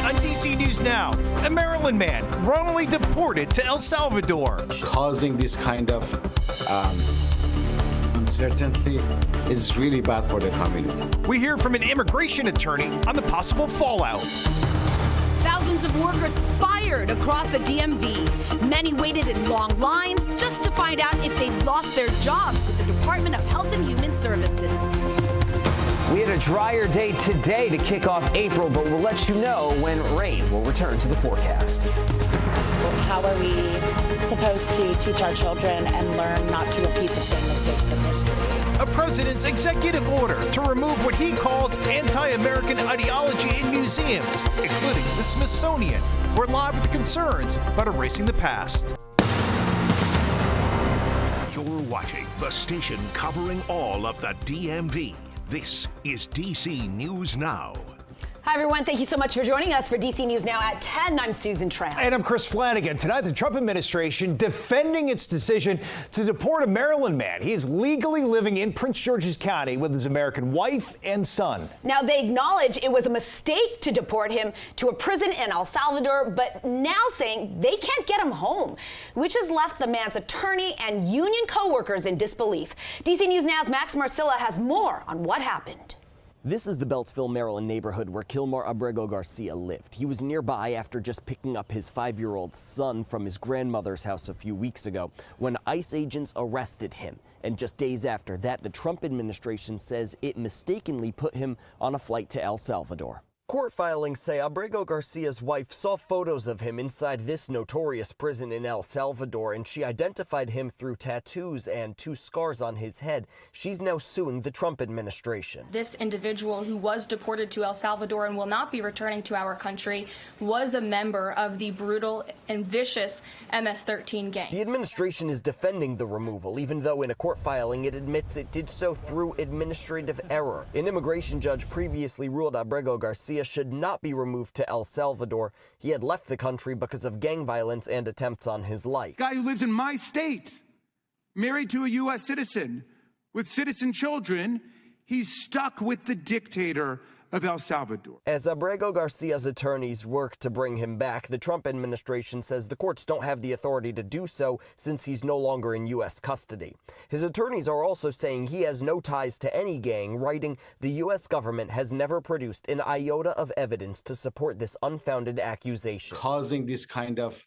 On DC News Now, a Maryland man wrongly deported to El Salvador. Causing this kind of uncertainty is really bad for the community. We hear from an immigration attorney on the possible fallout. Thousands of workers fired across the DMV. Many waited in long lines just to find out if they'd lost their jobs with the Department of Health and Human Services. We had a drier day today to kick off April, but we'll let you know when rain will return to the forecast. How are we supposed to teach our children and learn not to repeat the same mistakes of history? A president's executive order to remove what he calls anti-American ideology in museums, including the Smithsonian. We're live with concerns about erasing the past. You're watching the station covering all of the DMV. This is DC News Now. Hi, everyone. Thank you so much for joining us for DC News Now at 10. I'm Susan Tran. And I'm Chris Flanagan. Tonight, the Trump administration defending its decision to deport a Maryland man. He is legally living in Prince George's County with his American wife and son. Now, they acknowledge it was a mistake to deport him to a prison in El Salvador, but now saying they can't get him home, which has left the man's attorney and union co-workers in disbelief. DC News Now's Max Marcilla has more on what happened. This is the Beltsville, Maryland neighborhood where Kilmar Abrego Garcia lived. He was nearby after just picking up his 5-year-old son from his grandmother's house a few weeks ago when ICE agents arrested him. And just days after that, the Trump administration says it mistakenly put him on a flight to El Salvador. Court filings say Abrego Garcia's wife saw photos of him inside this notorious prison in El Salvador, and she identified him through tattoos and 2 scars on his head. She's now suing the Trump administration. This individual who was deported to El Salvador and will not be returning to our country was a member of the brutal and vicious MS-13 gang. The administration is defending the removal, even though in a court filing it admits it did so through administrative error. An immigration judge previously ruled Abrego Garcia should not be removed to El Salvador. He had left the country because of gang violence and attempts on his life. Guy who lives in my state, married to a U.S. citizen, with citizen children, he's stuck with the dictator of El Salvador. As Abrego Garcia's attorneys work to bring him back, the Trump administration says the courts don't have the authority to do so since he's no longer in U.S. custody. His attorneys are also saying he has no ties to any gang, writing, "The U.S. government has never produced an iota of evidence to support this unfounded accusation." Causing this kind of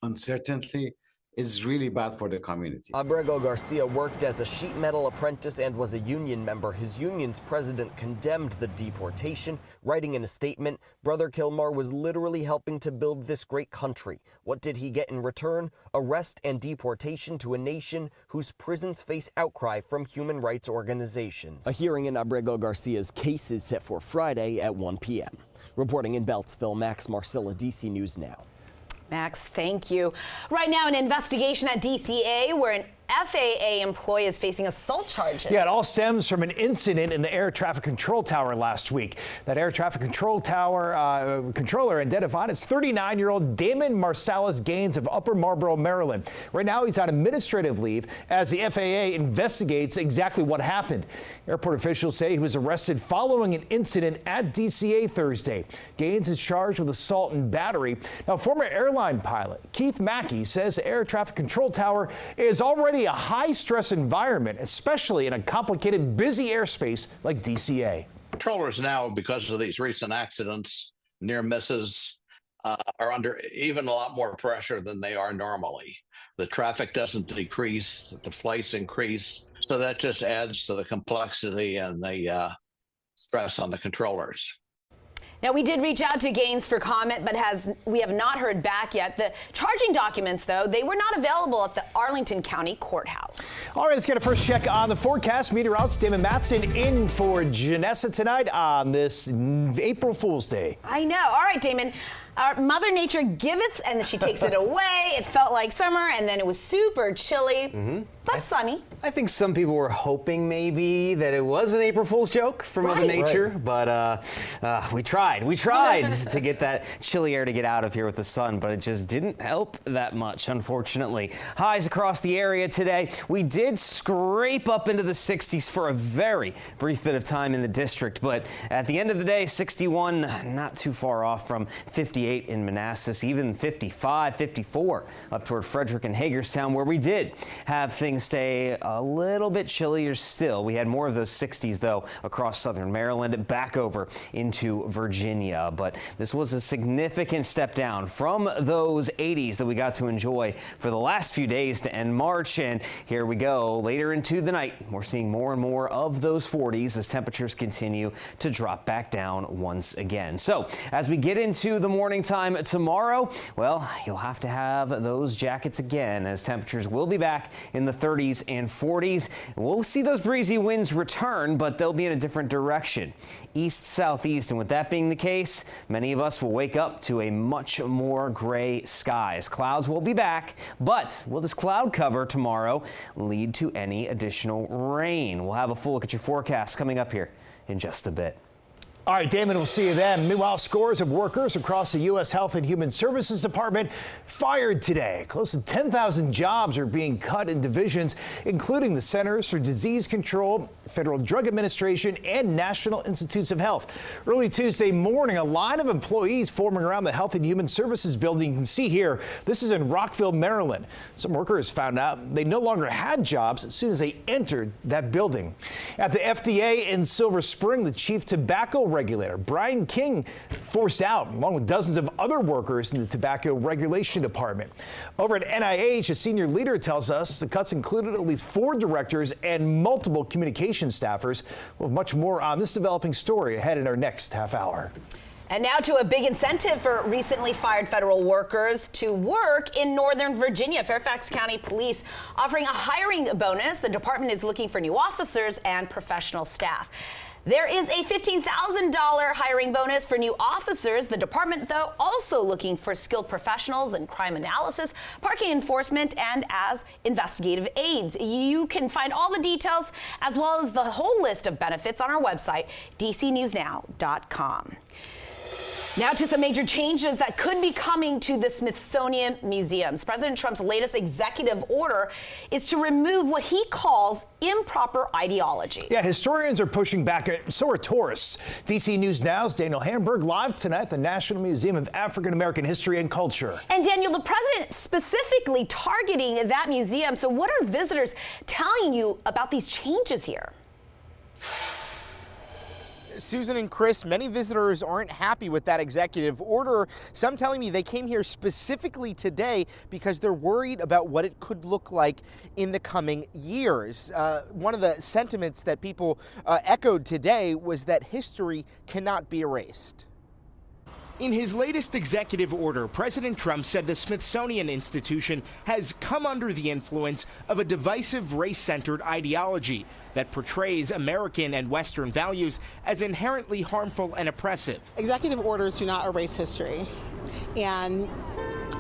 uncertainty is really bad for the community. Abrego Garcia worked as a sheet metal apprentice and was a union member. His union's president condemned the deportation, writing in a statement, "Brother Kilmar was literally helping to build this great country. What did he get in return? Arrest and deportation to a nation whose prisons face outcry from human rights organizations." A hearing in Abrego Garcia's case is set for Friday at 1 p.m. Reporting in Beltsville, Max Marcilla, DC News Now. Max, thank you. Right now, an investigation at DCA where an FAA employee is facing assault charges. Yeah, it all stems from an incident in the air traffic control tower last week. That air traffic control tower controller identified as 39-year-old Damon Marsalis Gaines of Upper Marlboro, Maryland. Right now, he's on administrative leave as the FAA investigates exactly what happened. Airport officials say he was arrested following an incident at DCA Thursday. Gaines is charged with assault and battery. Now, former airline pilot Keith Mackey says the air traffic control tower is already a high-stress environment, especially in a complicated, busy airspace like DCA. Controllers now, because of these recent accidents, near misses, are under even a lot more pressure than they are normally. The traffic doesn't decrease, the flights increase, so that just adds to the complexity and the stress on the controllers. Now, we did reach out to Gaines for comment, but we have not heard back yet. The charging documents, though, they were not available at the Arlington County Courthouse. All right, let's get a first check on the forecast. Meteorologist Damon Matson in for Janessa tonight on this April Fool's Day. I know. All right, Damon. Mother Nature giveth, and she takes it away. It felt like summer, and then it was super chilly, but sunny. I think some people were hoping maybe that it was an April Fool's joke for Mother Nature, but we tried to get that chilly air to get out of here with the sun, but it just didn't help that much, unfortunately. Highs across the area today. We did scrape up into the 60s for a very brief bit of time in the district, but at the end of the day, 61, not too far off from 58 in Manassas, even 55, 54 up toward Frederick and Hagerstown, where we did have things stay a little bit chillier still. We had more of those 60s, though, across southern Maryland, back over into Virginia. But this was a significant step down from those 80s that we got to enjoy for the last few days to end March. And here we go. Later into the night, we're seeing more and more of those 40s as temperatures continue to drop back down once again. So as we get into the morning time tomorrow, well, you'll have to have those jackets again, as temperatures will be back in the 30s and 40s. We'll see those breezy winds return, but they'll be in a different direction, east-southeast. And with that being the case, many of us will wake up to a much more gray skies. Clouds will be back, but will this cloud cover tomorrow lead to any additional rain? We'll have a full look at your forecast coming up here in just a bit. All right, Damon, we'll see you then. Meanwhile, scores of workers across the U.S. Health and Human Services Department fired today. Close to 10,000 jobs are being cut in divisions, including the Centers for Disease Control, Federal Drug Administration, and National Institutes of Health. Early Tuesday morning, a line of employees forming around the Health and Human Services building. You can see here, this is in Rockville, Maryland. Some workers found out they no longer had jobs as soon as they entered that building. At the FDA in Silver Spring, the chief tobacco regulator, Brian King, forced out, along with dozens of other workers in the Tobacco Regulation Department. Over at NIH, a senior leader tells us the cuts included at least 4 directors and multiple communication staffers. We'll have much more on this developing story ahead in our next half hour. And now to a big incentive for recently fired federal workers to work in Northern Virginia. Fairfax County Police offering a hiring bonus. The department is looking for new officers and professional staff. There is a $15,000 hiring bonus for new officers. The department, though, also looking for skilled professionals in crime analysis, parking enforcement, and as investigative aides. You can find all the details as well as the whole list of benefits on our website, dcnewsnow.com. Now to some major changes that could be coming to the Smithsonian Museums. President Trump's latest executive order is to remove what he calls improper ideology. Yeah, historians are pushing back, so are tourists. DC News Now's Daniel Hamburg live tonight at the National Museum of African American History and Culture. And Daniel, the president specifically targeting that museum. So what are visitors telling you about these changes here? Susan and Chris, many visitors aren't happy with that executive order. Some telling me they came here specifically today because they're worried about what it could look like in the coming years. One of the sentiments that people echoed today was that history cannot be erased. In his latest executive order, President Trump said the Smithsonian Institution has come under the influence of a divisive race-centered ideology that portrays American and Western values as inherently harmful and oppressive. Executive orders do not erase history, and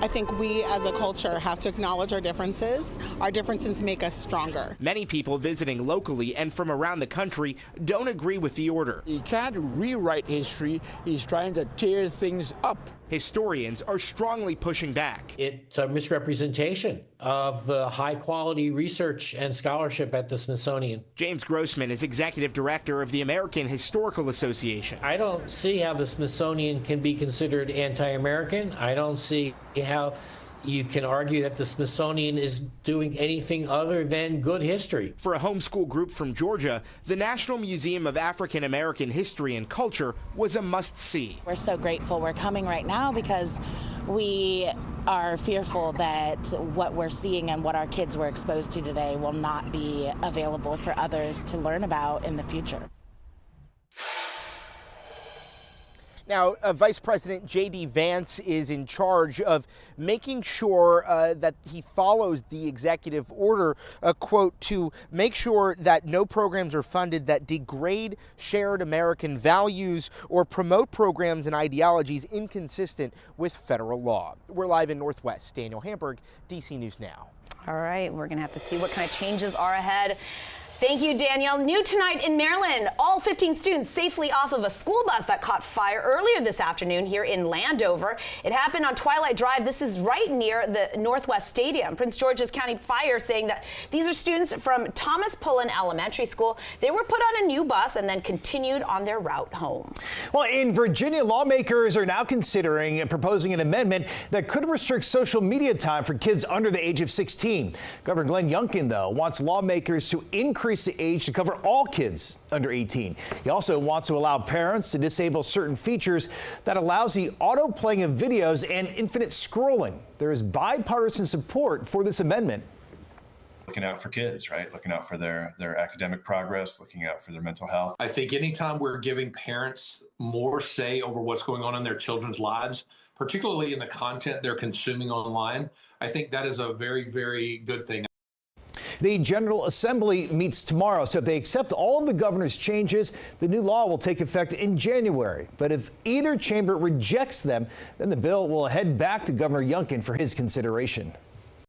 I think we as a culture have to acknowledge our differences. Our differences make us stronger. Many people visiting locally and from around the country don't agree with the order. He can't rewrite history. He's trying to tear things up. Historians are strongly pushing back. It's a misrepresentation of the high-quality research and scholarship at the Smithsonian. James Grossman is executive director of the American Historical Association. I don't see how the Smithsonian can be considered anti-American. I don't see how you can argue that the Smithsonian is doing anything other than good history. For a homeschool group from Georgia, the National Museum of African American History and Culture was a must-see. We're so grateful we're coming right now because we are fearful that what we're seeing and what our kids were exposed to today will not be available for others to learn about in the future. Now, Vice President J.D. Vance is in charge of making sure that he follows the executive order, quote, to make sure that no programs are funded that degrade shared American values or promote programs and ideologies inconsistent with federal law. We're live in Northwest. Daniel Hamburg, DC News Now. All right, we're going to have to see what kind of changes are ahead. Thank you, Danielle. New tonight in Maryland, all 15 students safely off of a school bus that caught fire earlier this afternoon here in Landover. It happened on Twilight Drive. This is right near the Northwest Stadium. Prince George's County Fire saying that these are students from Thomas Pullen Elementary School. They were put on a new bus and then continued on their route home. Well, in Virginia, lawmakers are now considering and proposing an amendment that could restrict social media time for kids under the age of 16. Governor Glenn Youngkin, though, wants lawmakers to increase the age to cover all kids under 18. He also wants to allow parents to disable certain features that allows the auto-playing of videos and infinite scrolling. There is bipartisan support for this amendment. Looking out for kids, right? Looking out for their academic progress, looking out for their mental health. I think anytime we're giving parents more say over what's going on in their children's lives, particularly in the content they're consuming online, I think that is a very, very good thing. The General Assembly meets tomorrow, so if they accept all of the governor's changes, the new law will take effect in January. But if either chamber rejects them, then the bill will head back to Governor Youngkin for his consideration.